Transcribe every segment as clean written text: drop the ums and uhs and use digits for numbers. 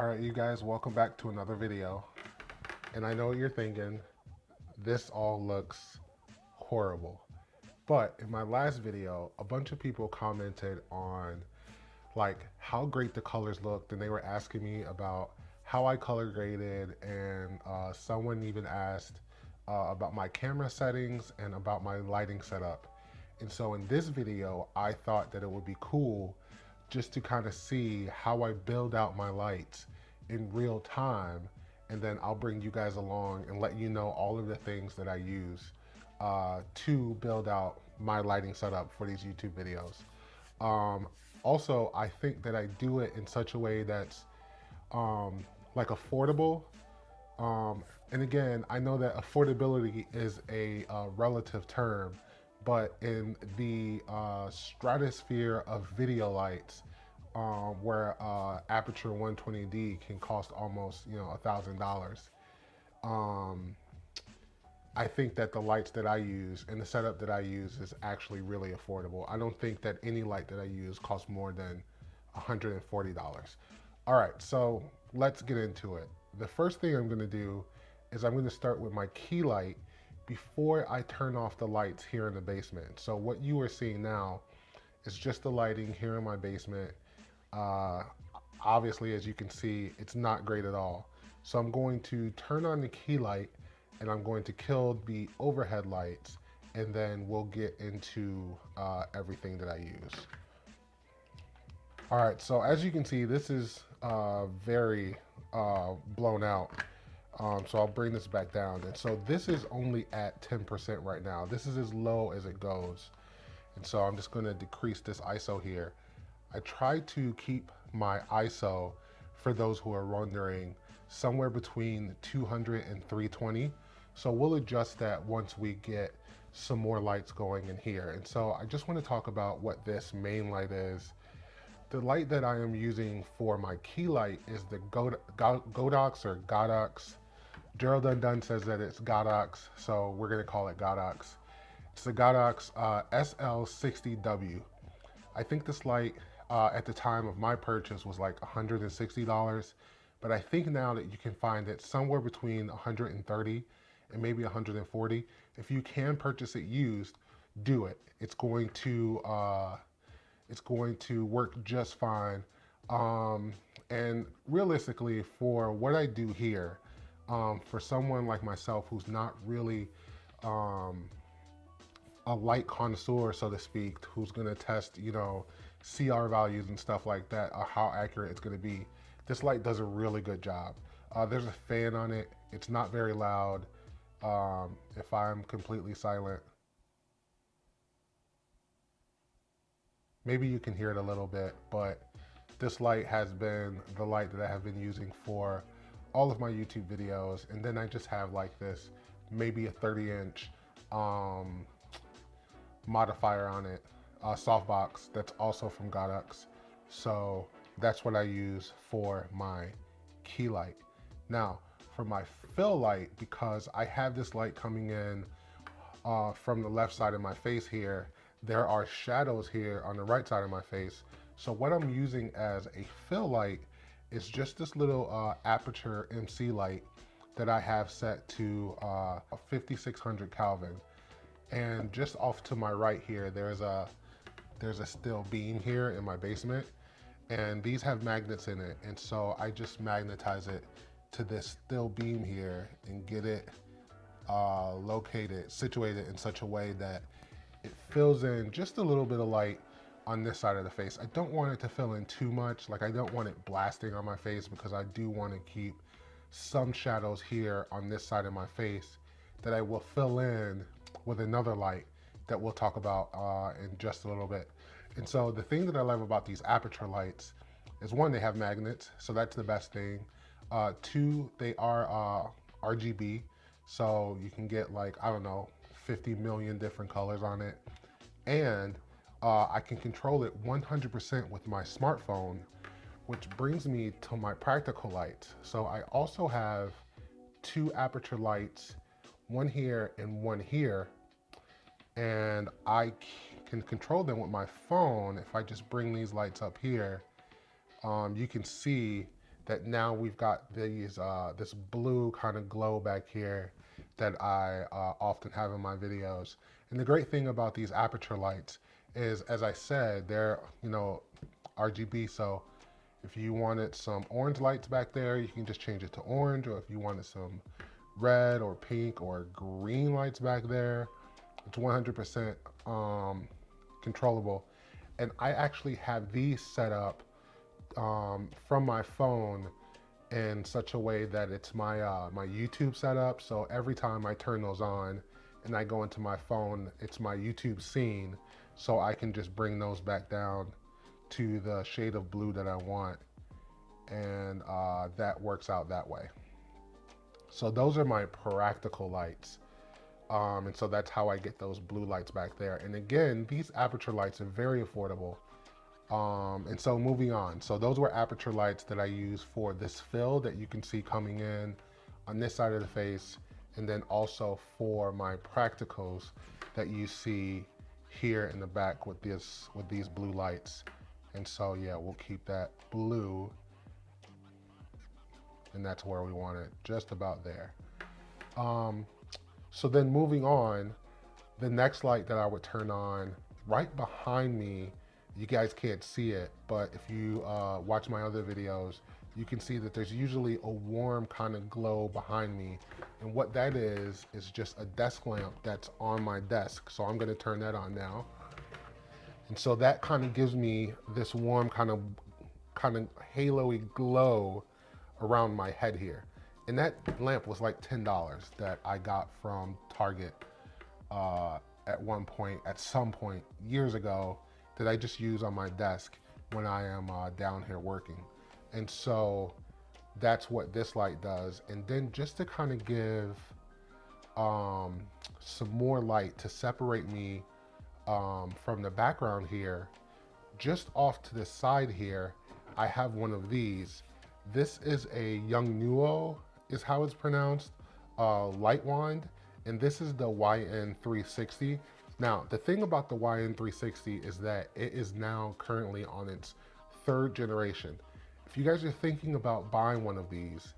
All right, you guys, welcome back to another video. And I know what you're thinking, this all looks horrible. But in my last video, a bunch of people commented on like how great the colors looked, and they were asking me about how I color graded, and someone even asked about my camera settings and about my lighting setup. And so in this video, I thought that it would be cool just to kind of see how I build out my lights in real time, and then I'll bring you guys along and let you know all of the things that I use to build out my lighting setup for these YouTube videos. Um, Also, I think that I do it in such a way that's like affordable. And again, I know that affordability is a relative term, but in the stratosphere of video lights, where Aputure 120D can cost almost $1,000. Um, I think that the lights that I use and the setup that I use is actually really affordable. I don't think that any light that I use costs more than $140. All right, so let's get into it. The first thing I'm gonna do is I'm gonna start with my key light before I turn off the lights here in the basement. So what you are seeing now is just the lighting here in my basement. Uh, Obviously, as you can see, it's not great at all. So I'm going to turn on the key light and I'm going to kill the overhead lights, and then we'll get into everything that I use. All right, so as you can see, this is very blown out. So I'll bring this back down. And so this is only at 10% right now. This is as low as it goes. And so I'm just gonna decrease this ISO here. I try to keep my ISO, for those who are wondering, somewhere between 200 and 320. So we'll adjust that once we get some more lights going in here. And so I just want to talk about what this main light is. The light that I am using for my key light is the Godox or Godox. Gerald Dundun says that it's Godox, so we're gonna call it Godox. It's the Godox SL60W. I think this light at the time of my purchase was like $160, but I think now that you can find it somewhere between 130 and maybe 140. If you can purchase it used, do it. It's going to work just fine. And realistically, for what I do here, for someone like myself who's not really a light connoisseur, so to speak, who's gonna test, CR values and stuff like that, or how accurate it's gonna be, this light does a really good job. There's a fan on it. It's not very loud. If I'm completely silent, maybe you can hear it a little bit, but this light has been the light that I have been using for all of my YouTube videos. And then I just have like this, maybe a 30-inch modifier on it, softbox, that's also from Godox. So that's what I use for my key light. Now, for my fill light, because I have this light coming in from the left side of my face here, there are shadows here on the right side of my face. So what I'm using as a fill light is just this little Aputure MC light that I have set to 5600 Kelvin. And just off to my right here, there's a steel beam here in my basement, and these have magnets in it. And so I just magnetize it to this steel beam here and get it situated in such a way that it fills in just a little bit of light on this side of the face. I don't want it to fill in too much. Like, I don't want it blasting on my face, because I do want to keep some shadows here on this side of my face that I will fill in with another light that we'll talk about in just a little bit. And so the thing that I love about these Aputure lights is, one, they have magnets, so that's the best thing. Two, they are RGB, so you can get like, I don't know, 50 million different colors on it. And I can control it 100% with my smartphone, which brings me to my practical lights. So I also have two Aputure lights, one here and one here, and I can control them with my phone. If I just bring these lights up here, you can see that now we've got these this blue kind of glow back here that I often have in my videos. And the great thing about these Aputure lights is, as I said, they're, you know, RGB. So if you wanted some orange lights back there, you can just change it to orange. Or if you wanted some red or pink or green lights back there, it's 100% controllable. And I actually have these set up from my phone in such a way that it's my my YouTube setup. So every time I turn those on and I go into my phone, it's my YouTube scene. So I can just bring those back down to the shade of blue that I want. And that works out that way. So those are my practical lights. And so that's how I get those blue lights back there. And again, these Aputure lights are very affordable. And so moving on. So those were Aputure lights that I use for this fill that you can see coming in on this side of the face. And then also for my practicals that you see here in the back with these blue lights. And so yeah, we'll keep that blue. And that's where we want it, just about there. So then moving on, the next light that I would turn on right behind me, you guys can't see it, but if you watch my other videos, you can see that there's usually a warm kind of glow behind me. And what that is just a desk lamp that's on my desk. So I'm gonna turn that on now. And so that kind of gives me this warm kind of halo-y glow around my head here. And that lamp was like $10 that I got from Target at some point years ago, that I just use on my desk when I am down here working. And so that's what this light does. And then just to kind of give some more light to separate me from the background here, just off to the side here, I have one of these. This is a Young Nuo, is how it's pronounced, light wand, and this is the YN360. Now, the thing about the YN360 is that it is now currently on its 3rd generation. If you guys are thinking about buying one of these,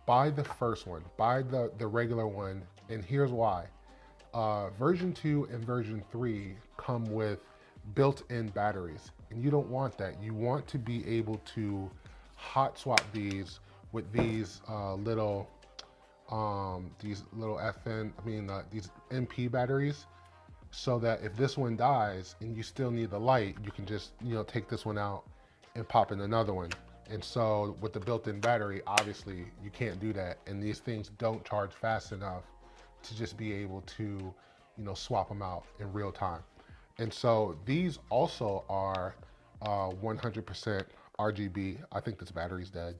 buy the first one, buy the regular one, and here's why. Version 2 and version 3 come with built-in batteries, and you don't want that. You want to be able to hot swap these with these little these MP batteries, so that if this one dies and you still need the light, you can just, you know, take this one out and pop in another one. And so with the built-in battery, obviously you can't do that, and these things don't charge fast enough to just be able to, you know, swap them out in real time. And so these also are 100% RGB. I think this battery's dead.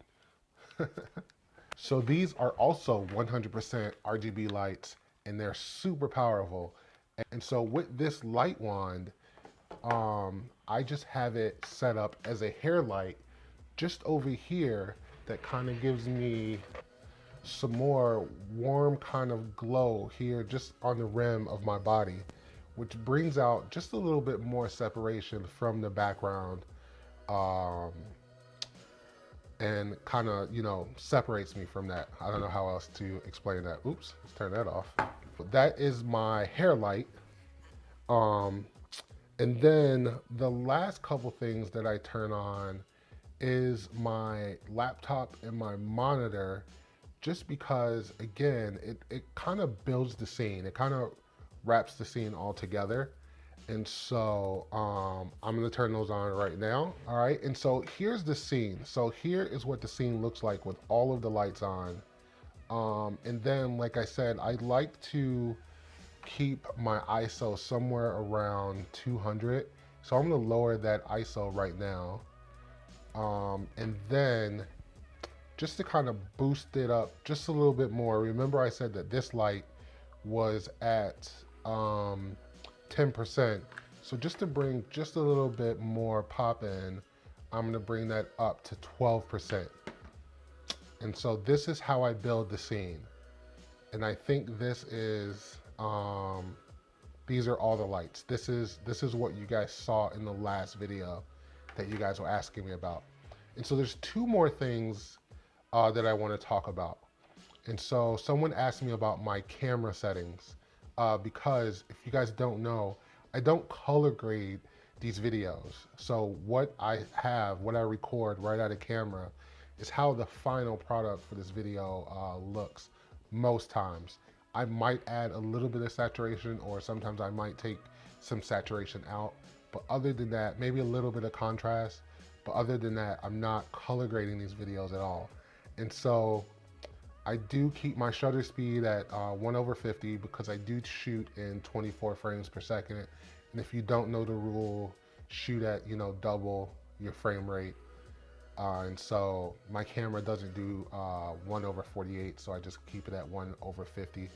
So these are also 100% RGB lights, and they're super powerful. And so with this light wand, I just have it set up as a hair light just over here that kind of gives me some more warm kind of glow here just on the rim of my body, which brings out just a little bit more separation from the background, and kind of, you know, separates me from that. I don't know how else to explain that. Oops, let's turn that off. But that is my hair light. And then the last couple things that I turn on is my laptop and my monitor, just because, again, it kind of builds the scene. It kind of wraps the scene all together. And so I'm gonna turn those on right now. All right, and so here's the scene. So here is what the scene looks like with all of the lights on. And then, like I said, I like to keep my ISO somewhere around 200. So I'm gonna lower that ISO right now. And then just to kind of boost it up just a little bit more, remember I said that this light was at 10%. So just to bring just a little bit more pop in, I'm gonna bring that up to 12%. And so this is how I build the scene. And I think this is, these are all the lights. This is what you guys saw in the last video that you guys were asking me about. And so there's two more things that I want to talk about. And so someone asked me about my camera settings because if you guys don't know, I don't color grade these videos. So what I have, what I record right out of camera is how the final product for this video looks most times. I might add a little bit of saturation, or sometimes I might take some saturation out. But other than that, maybe a little bit of contrast. But other than that, I'm not color grading these videos at all. And so I do keep my shutter speed at 1/50 because I do shoot in 24 frames per second. And if you don't know the rule, shoot at, double your frame rate. And so my camera doesn't do 1/48, so I just keep it at 1/50.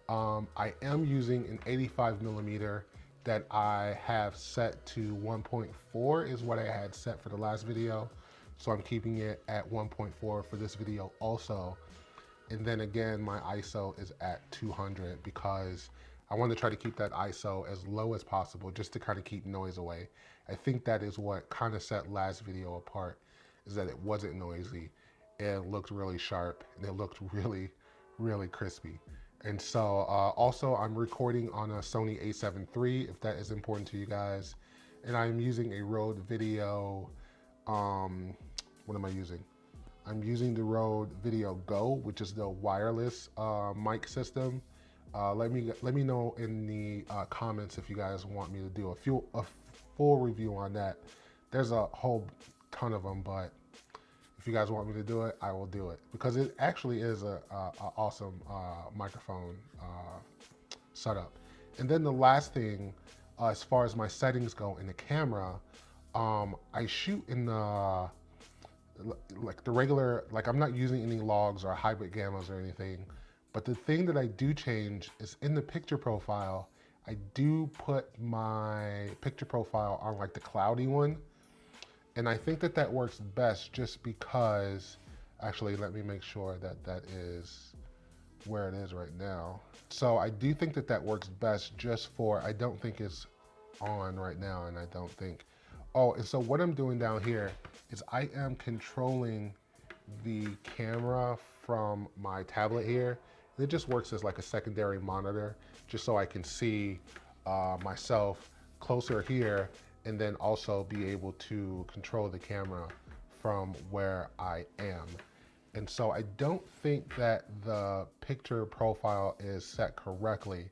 I am using an 85 millimeter that I have set to 1.4 is what I had set for the last video. So I'm keeping it at 1.4 for this video also. And then again, my ISO is at 200 because I want to try to keep that ISO as low as possible just to kind of keep noise away. I think that is what kind of set last video apart, is that it wasn't noisy. It looked really sharp and it looked really, really crispy. And so also I'm recording on a Sony a7 III, if that is important to you guys. And I'm using a Rode Video, what am I using? I'm using the Rode Video Go, which is the wireless mic system. Let me know in the comments if you guys want me to do a full review on that. There's a whole ton of them, but if you guys want me to do it, I will do it because it actually is a awesome microphone setup. And then the last thing, as far as my settings go in the camera, I shoot in the regular, like I'm not using any logs or hybrid gammas or anything, but the thing that I do change is in the picture profile, I do put my picture profile on like the cloudy one. And I think that that works best just because, actually, let me make sure that that is where it is right now. So I do think that that works best just for, I don't think it's on right now, and I don't think, oh, and so what I'm doing down here is I am controlling the camera from my tablet here. It just works as like a secondary monitor, just so I can see myself closer here, and then also be able to control the camera from where I am. And so I don't think that the picture profile is set correctly.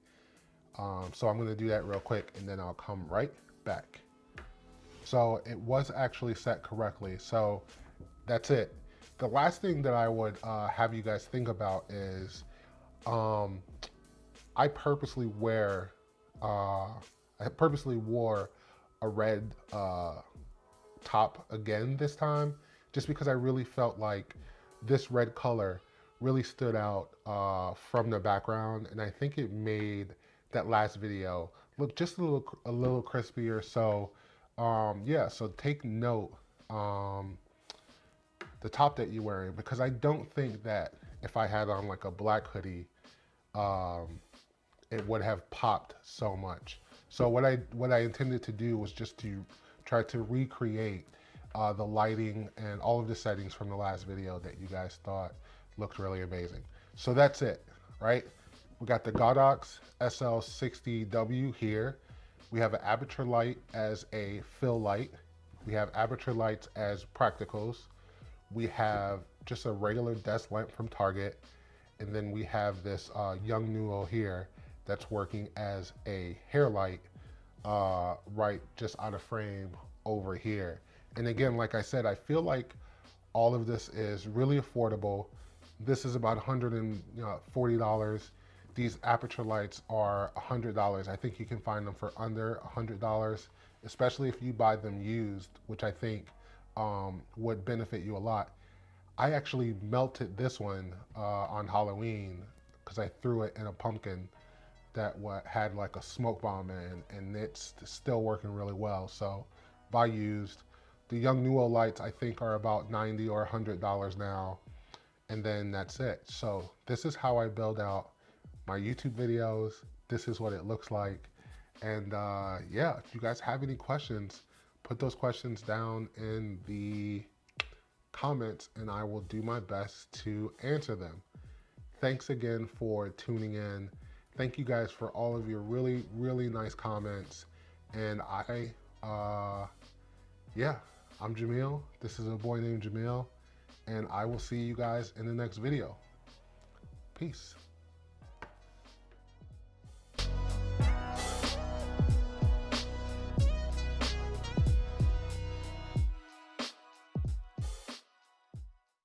So I'm gonna do that real quick and then I'll come right back. So it was actually set correctly. So that's it. The last thing that I would have you guys think about is I purposely wore a red top again this time, just because I really felt like this red color really stood out from the background, and I think it made that last video look just a little crispier. So yeah, so take note the top that you're wearing, because I don't think that if I had on like a black hoodie, it would have popped so much. So what I intended to do was just to try to recreate the lighting and all of the settings from the last video that you guys thought looked really amazing. So that's it, right? We got the Godox SL60W here. We have an Aputure light as a fill light. We have Aputure lights as practicals. We have just a regular desk lamp from Target. And then we have this Yongnuo here that's working as a hair light right just out of frame over here. And again, like I said, I feel like all of this is really affordable. This is about $140. These Aputure lights are $100. I think you can find them for under $100, especially if you buy them used, which I think would benefit you a lot. I actually melted this one on Halloween because I threw it in a pumpkin that had like a smoke bomb in, and it's still working really well. So buy used. The Yongnuo lights I think are about $90 or $100 now, and then that's it. So this is how I build out my YouTube videos. This is what it looks like. And yeah, if you guys have any questions, put those questions down in the comments and I will do my best to answer them. Thanks again for tuning in. Thank you guys for all of your really, really nice comments. And yeah, I'm Jamil. This is a boy named Jamil. And I will see you guys in the next video. Peace.